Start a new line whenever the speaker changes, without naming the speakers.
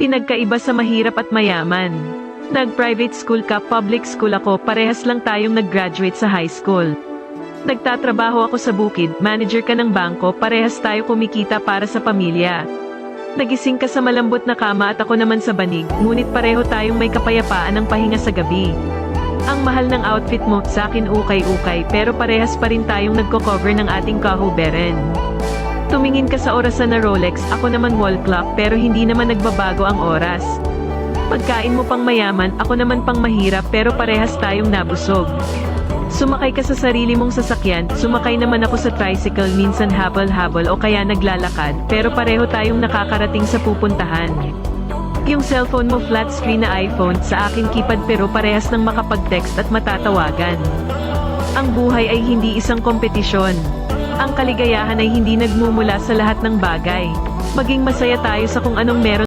Pinagkaiba sa mahirap at mayaman. Nag-private school ka, public school ako, parehas lang tayong nag-graduate sa high school. Nagtatrabaho ako sa bukid, manager ka ng bangko, parehas tayo kumikita para sa pamilya. Nagising ka sa malambot na kama at ako naman sa banig, ngunit pareho tayong may kapayapaan ng pahinga sa gabi. Ang mahal ng outfit mo, sa akin ukay-ukay, pero parehas pa rin tayong nagko-cover ng ating kahuberan. Tumingin ka sa orasan na Rolex, ako naman wall clock, pero hindi naman nagbabago ang oras. Pagkain mo pang mayaman, ako naman pang mahirap, pero parehas tayong nabusog. Sumakay ka sa sarili mong sasakyan, sumakay naman ako sa tricycle, minsan habol-habol o kaya naglalakad, pero pareho tayong nakakarating sa pupuntahan. Yung cellphone mo flat screen na iPhone, sa akin keypad pero parehas ng makapag-text at matatawagan. Ang buhay ay hindi isang kompetisyon. Ang kaligayahan ay hindi nagmumula sa lahat ng bagay. Maging masaya tayo sa kung anong meron